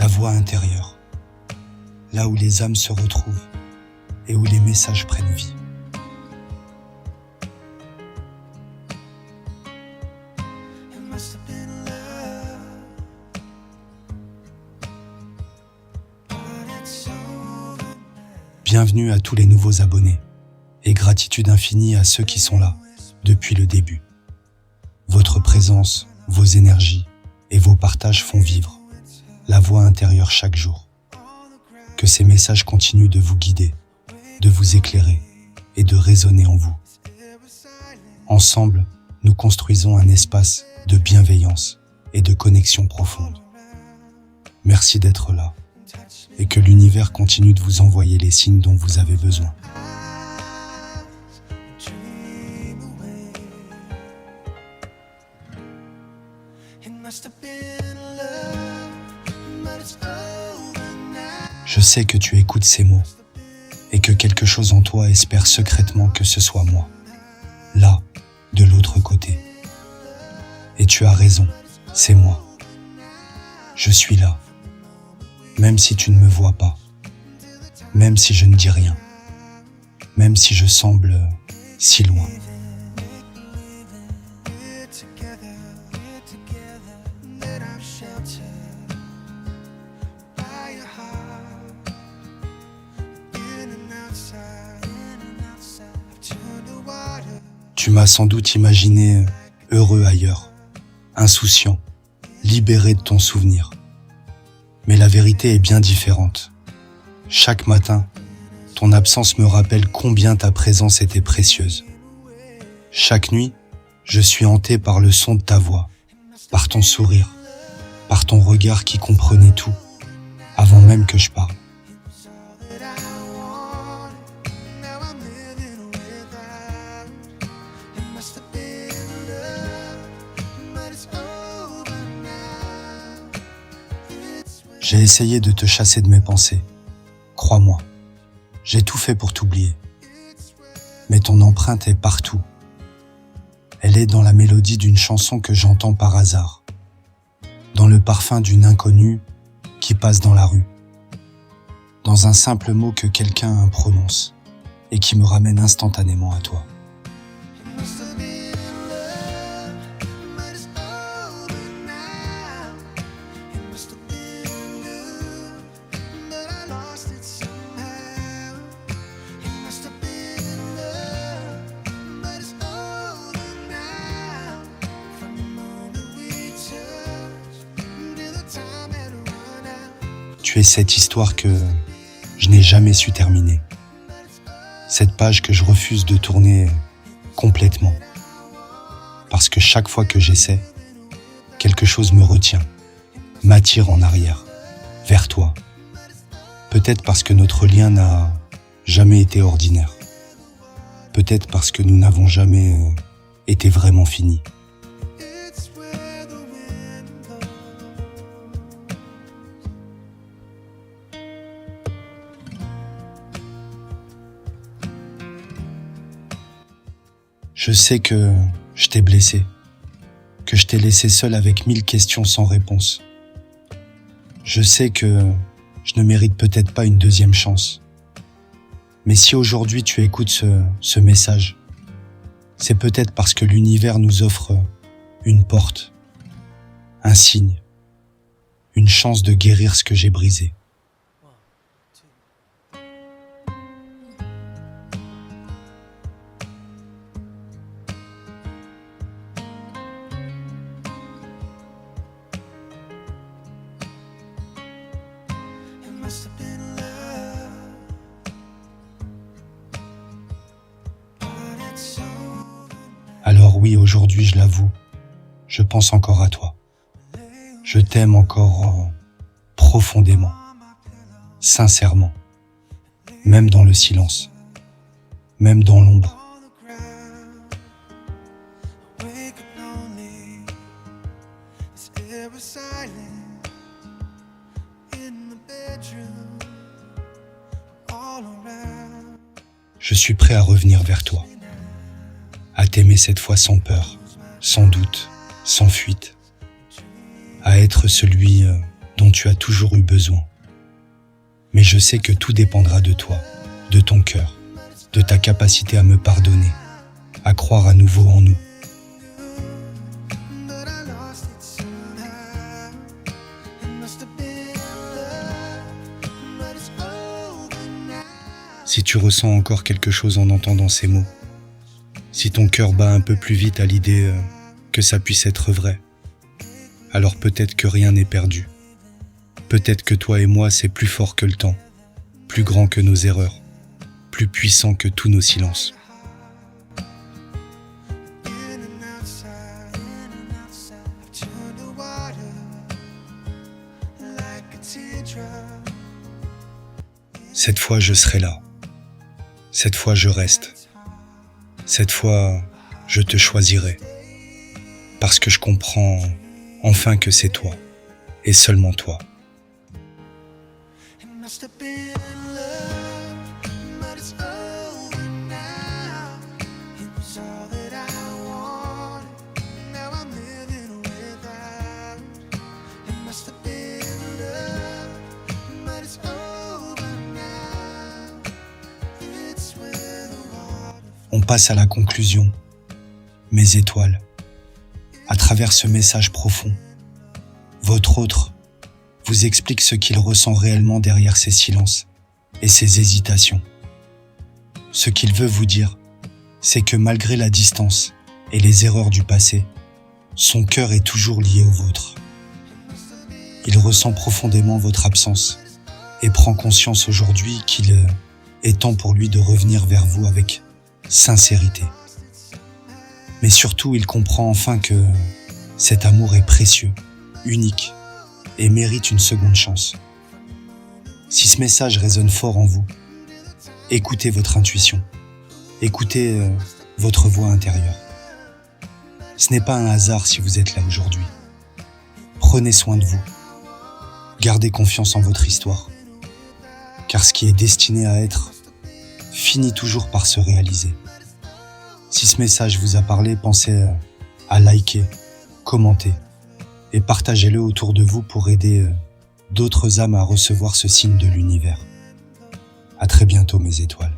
ta voix intérieure, là où les âmes se retrouvent et où les messages prennent vie. Bienvenue à tous les nouveaux abonnés et gratitude infinie à ceux qui sont là depuis le début. Votre présence, vos énergies et vos partages font vivre la voix intérieure chaque jour. Que ces messages continuent de vous guider, de vous éclairer et de résonner en vous. Ensemble, nous construisons un espace de bienveillance et de connexion profonde. Merci d'être là et que l'univers continue de vous envoyer les signes dont vous avez besoin. Je sais que tu écoutes ces mots et que quelque chose en toi espère secrètement que ce soit moi, là, de l'autre côté. Et tu as raison, c'est moi. Je suis là, même si tu ne me vois pas, même si je ne dis rien, même si je semble si loin. Tu m'as sans doute imaginé heureux ailleurs, insouciant, libéré de ton souvenir. Mais la vérité est bien différente. Chaque matin, ton absence me rappelle combien ta présence était précieuse. Chaque nuit, je suis hanté par le son de ta voix, par ton sourire, par ton regard qui comprenait tout, avant même que je parle. J'ai essayé de te chasser de mes pensées. Crois-moi, j'ai tout fait pour t'oublier. Mais ton empreinte est partout. Elle est dans la mélodie d'une chanson que j'entends par hasard, dans le parfum d'une inconnue qui passe dans la rue, dans un simple mot que quelqu'un prononce et qui me ramène instantanément à toi. Tu es cette histoire que je n'ai jamais su terminer. Cette page que je refuse de tourner complètement. Parce que chaque fois que j'essaie, quelque chose me retient, m'attire en arrière, vers toi. Peut-être parce que notre lien n'a jamais été ordinaire. Peut-être parce que nous n'avons jamais été vraiment finis. Je sais que je t'ai blessé, que je t'ai laissé seul avec 1000 questions sans réponse. Je sais que je ne mérite peut-être pas une deuxième chance. Mais si aujourd'hui tu écoutes ce message, c'est peut-être parce que l'univers nous offre une porte, un signe, une chance de guérir ce que j'ai brisé. Alors oui, aujourd'hui, je l'avoue, je pense encore à toi. Je t'aime encore profondément, sincèrement, même dans le silence, même dans l'ombre. Je suis prêt à revenir vers toi, à t'aimer cette fois sans peur, sans doute, sans fuite, à être celui dont tu as toujours eu besoin. Mais je sais que tout dépendra de toi, de ton cœur, de ta capacité à me pardonner, à croire à nouveau en nous. Si tu ressens encore quelque chose en entendant ces mots, si ton cœur bat un peu plus vite à l'idée que ça puisse être vrai, alors peut-être que rien n'est perdu. Peut-être que toi et moi, c'est plus fort que le temps, plus grand que nos erreurs, plus puissant que tous nos silences. Cette fois, je serai là. Cette fois, je reste. Cette fois, je te choisirai. Parce que je comprends enfin que c'est toi, et seulement toi. On passe à la conclusion. Mes étoiles, à travers ce message profond, votre autre vous explique ce qu'il ressent réellement derrière ses silences et ses hésitations. Ce qu'il veut vous dire, c'est que malgré la distance et les erreurs du passé, son cœur est toujours lié au vôtre. Il ressent profondément votre absence et prend conscience aujourd'hui qu'il est temps pour lui de revenir vers vous avec sincérité. Mais surtout, il comprend enfin que cet amour est précieux, unique et mérite une seconde chance. Si ce message résonne fort en vous, écoutez votre intuition, écoutez votre voix intérieure. Ce n'est pas un hasard si vous êtes là aujourd'hui. Prenez soin de vous. Gardez confiance en votre histoire. Car ce qui est destiné à être finit toujours par se réaliser. Si ce message vous a parlé, pensez à liker, commenter et partagez-le autour de vous pour aider d'autres âmes à recevoir ce signe de l'univers. À très bientôt mes étoiles.